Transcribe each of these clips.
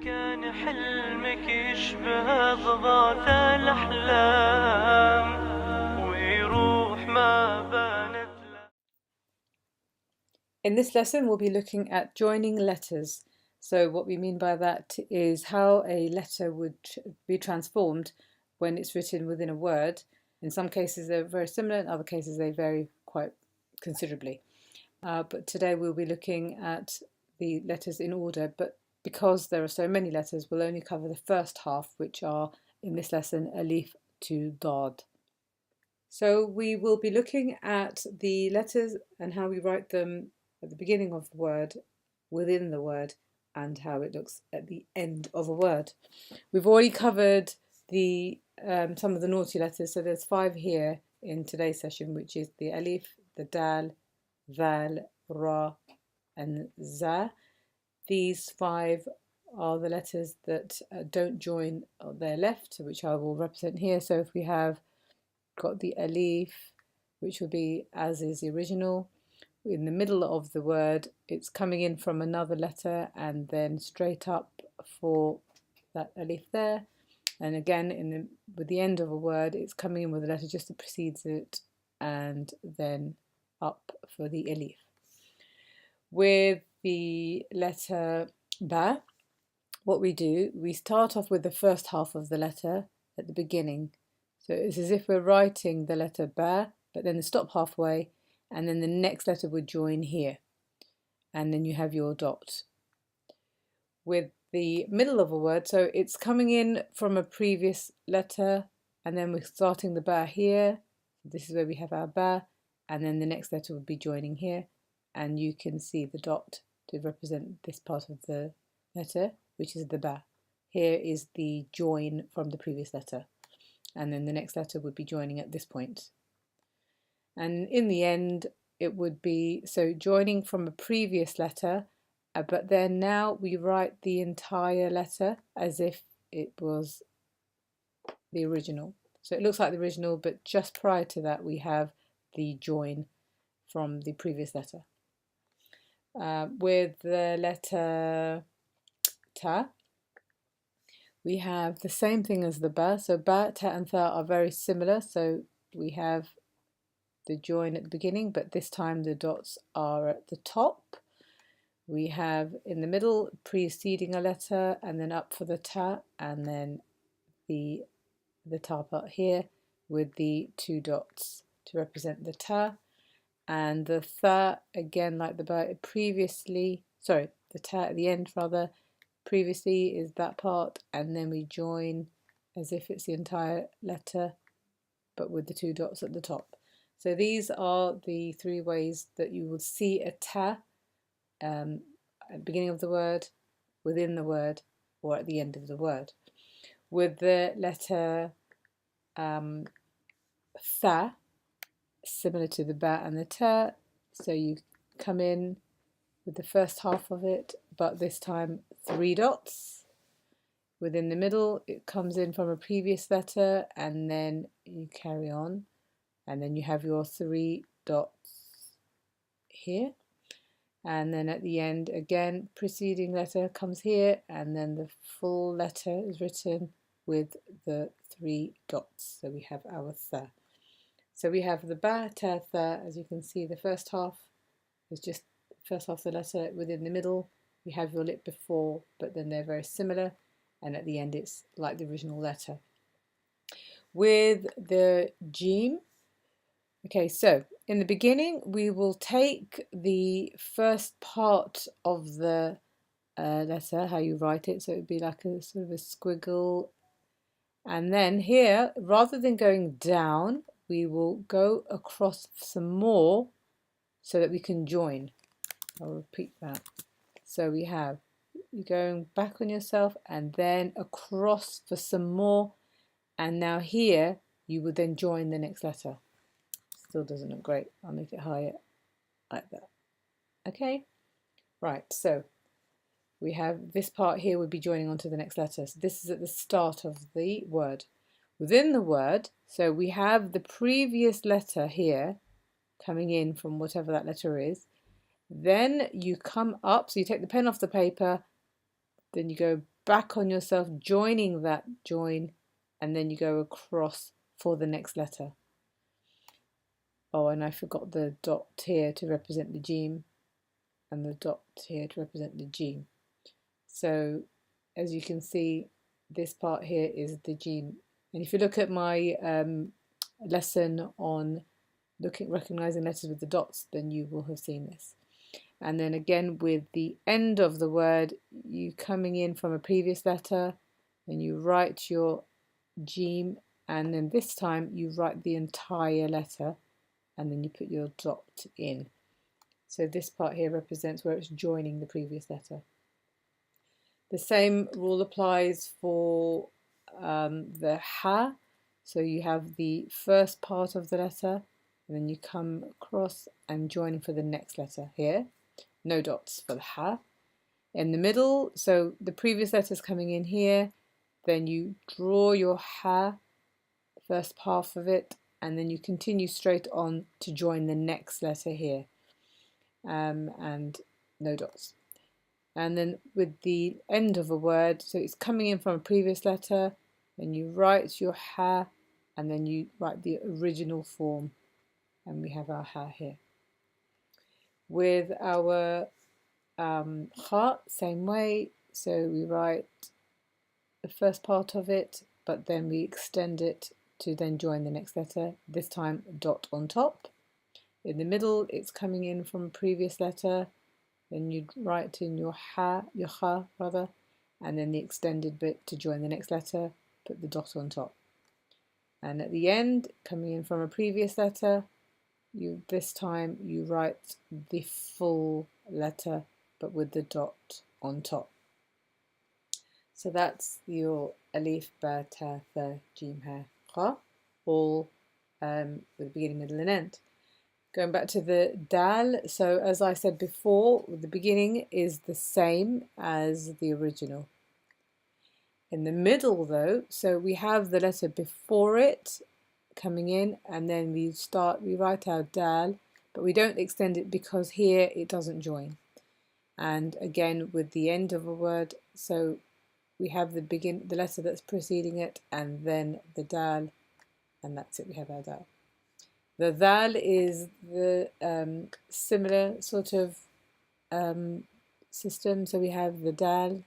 كان حلمك يشبه ضغاث الأحلام ويروح ما بانت. In this lesson, we'll be looking at joining letters. So what we mean by that is how a letter would be transformed when it's written within a word. In some cases, they're very similar. In other cases, they vary quite considerably. But today we'll be looking at the letters in order. But because there are so many letters, we'll only cover the first half, which are, in this lesson, alif to dad. So we will be looking at the letters and how we write them at the beginning of the word, within the word, and how it looks at the end of a word. We've already covered the some of the naughty letters, so there's 5 here in today's session, which is the alif, the dal, val, ra, and za. These 5 are the letters that don't join on their left, which I will represent here. So if we have got the alif, which will be as is the original, in the middle of the word it's coming in from another letter and then straight up for that alif there, and again with the end of a word it's coming in with a letter just that precedes it and then up for the alif. With the letter ba, what we do, we start off with the first half of the letter at the beginning. So it's as if we're writing the letter ba, but then stop halfway, and then the next letter would join here. And then you have your dot. With the middle of a word, so it's coming in from a previous letter, and then we're starting the ba here. This is where we have our ba, and then the next letter would be joining here. And you can see the dot to represent this part of the letter, which is the ba. Here is the join from the previous letter. And then the next letter would be joining at this point. And in the end, it would be, so joining from a previous letter, but then now we write the entire letter as if it was the original. So it looks like the original, but just prior to that, we have the join from the previous letter. With the letter ta, we have the same thing as the ba. So ba, ta, and tha are very similar. So we have the join at the beginning, but this time the dots are at the top. We have in the middle preceding a letter and then up for the ta, and then the ta part here with the 2 dots to represent the ta. And the tha, again like the ba previously, sorry, the ta at the end rather, previously is that part, and then we join as if it's the entire letter but with the 2 dots at the top. So these are the 3 ways that you will see a ta at the beginning of the word, within the word, or at the end of the word. With the letter tha, similar to the ba and the ta, so you come in with the first half of it, but this time 3 dots. Within the middle, it comes in from a previous letter, and then you carry on, and then you have your 3 dots here. And then at the end, again, preceding letter comes here, and then the full letter is written with the 3 dots. So we have our tha. So we have the ba, ta, tha. As you can see, the first half is just first half of the letter. Within the middle, you have your lip before, but then they're very similar. And at the end, it's like the original letter. With the jim, okay, so in the beginning, we will take the first part of the letter, how you write it. So it would be like a sort of a squiggle. And then here, rather than going down, we will go across some more so that we can join. I'll repeat that. So we have you going back on yourself and then across for some more. And now here, you would then join the next letter. Still doesn't look great. I'll make it higher like that. Okay, right, so we have this part here would be joining onto the next letter. So this is at the start of the word. Within the word, so we have the previous letter here coming in from whatever that letter is. Then you come up, so you take the pen off the paper, then you go back on yourself, joining that join, and then you go across for the next letter. Oh, and I forgot the dot here to represent the Jim, and the dot here to represent the Jim. So as you can see, this part here is the Jim. And if you look at my lesson on recognizing letters with the dots, then you will have seen this. And then again with the end of the word, you coming in from a previous letter, and you write your Jim, and then this time you write the entire letter, and then you put your dot in. So this part here represents where it's joining the previous letter. The same rule applies for the Ha. So you have the first part of the letter, and then you come across and join for the next letter here. No dots for the Ha. In the middle, so the previous letter is coming in here, then you draw your Ha, first half of it, and then you continue straight on to join the next letter here, and no dots. And then with the end of a word, so it's coming in from a previous letter, then you write your Ha, and then you write the original form, and we have our Ha here. With our Ha, same way, so we write the first part of it, but then we extend it to then join the next letter, this time dot on top. In the middle, it's coming in from a previous letter, then you write in your Ha rather, and then the extended bit to join the next letter, put the dot on top. And at the end, coming in from a previous letter, this time you write the full letter, but with the dot on top. So that's your alif, ba, ta, tha, jim, ha, ra, all with the beginning, middle and end. Going back to the dal, so as I said before, the beginning is the same as the original. In the middle though, so we have the letter before it coming in, and then we write our dal, but we don't extend it because here it doesn't join. And again with the end of a word, so we have the letter that's preceding it, and then the dal, and that's it, we have our dal. The dal is the similar sort of system, so we have the dal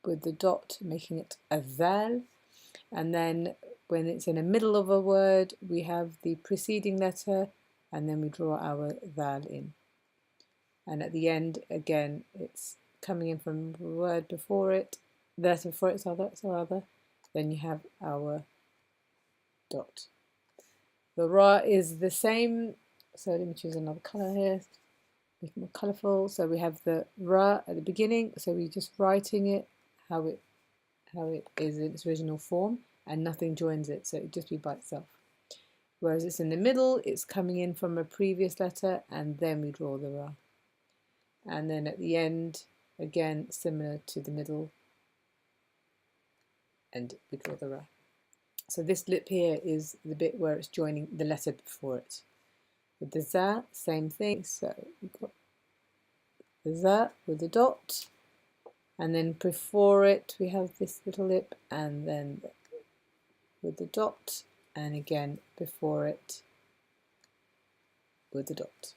with the dot making it a dal, and then when it's in the middle of a word we have the preceding letter, and then we draw our dal in, and at the end again it's coming in from the word before it, the letter before it, rather, then you have our dot. The ra is the same, so let me choose another colour here, make it more colourful. So we have the ra at the beginning, so we're just writing it how it is in its original form, and nothing joins it, so it just be by itself. Whereas it's in the middle, it's coming in from a previous letter, and then we draw the ra. And then at the end, again similar to the middle, and we draw the ra. So this lip here is the bit where it's joining the letter before it. With the za, same thing. So we've got the za with the dot, and then before it we have this little lip, and then with the dot, and again before it with the dot.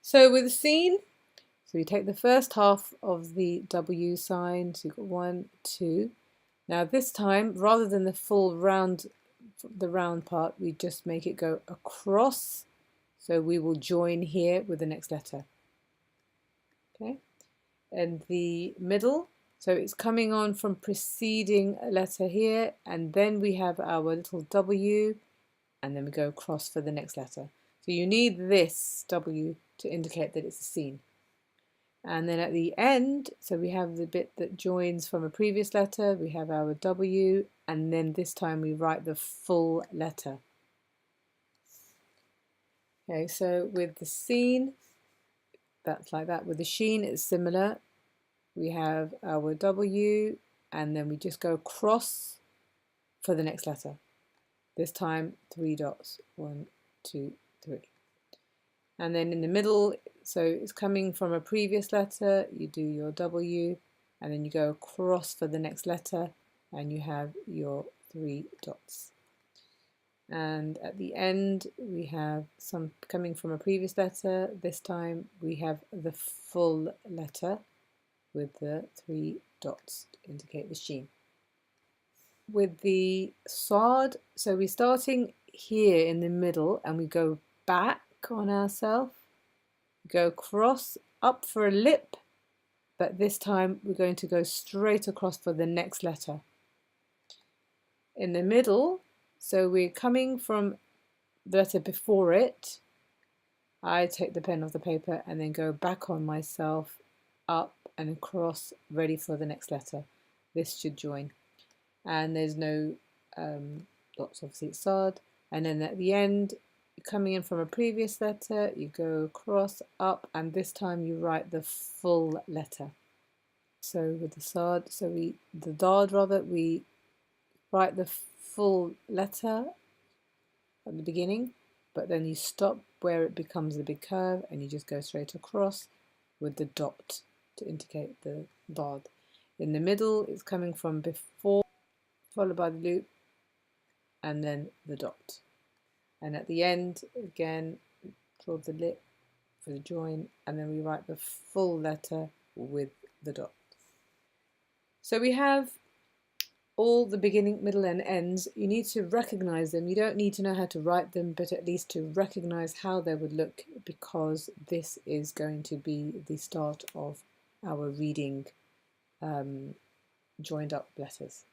So with the scene, so you take the first half of the W sign, so you've got 1, 2. Now this time, rather than the full round, the round part, we just make it go across. So we will join here with the next letter. Okay, and the middle, so it's coming on from preceding a letter here, and then we have our little W, and then we go across for the next letter. So you need this W to indicate that it's a scene. And then at the end, so we have the bit that joins from a previous letter, we have our W, and then this time we write the full letter. Okay, so with the scene, that's like that. With the sheen, it's similar. We have our W, and then we just go across for the next letter. This time 3 dots, 1, 2, 3. And then in the middle, so it's coming from a previous letter, you do your W, and then you go across for the next letter and you have your 3 dots. And at the end we have some coming from a previous letter. This time we have the full letter with the 3 dots to indicate the sheen. With the Sod, so we're starting here in the middle and we go back on ourselves, go across up for a lip, but this time we're going to go straight across for the next letter. In the middle, so we're coming from the letter before it, I take the pen off the paper and then go back on myself, up and across, ready for the next letter. This should join. And there's no dots, obviously it's Sod. And then at the end, coming in from a previous letter, you go across, up, and this time you write the full letter. So with the Sod, the Dad rather, we write the full letter at the beginning, but then you stop where it becomes a big curve and you just go straight across with the dot to indicate the Dad. In the middle, it's coming from before, followed by the loop, and then the dot. And at the end, again, draw the lip for the join, and then we write the full letter with the dot. So we have all the beginning, middle and ends. You need to recognize them. You don't need to know how to write them, but at least to recognize how they would look, because this is going to be the start of our reading joined up letters.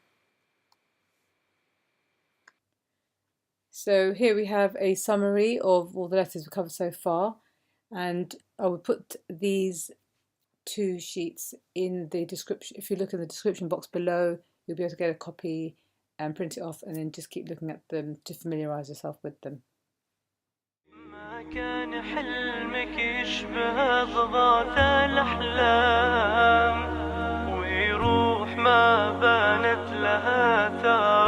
So here we have a summary of all the letters we've covered so far, and I will put these 2 sheets in the description. If you look in the description box below, you'll be able to get a copy and print it off and then just keep looking at them to familiarise yourself with them. ما كان حلمك يشبه ضباط الأحلام ويروح ما بانت لها ثار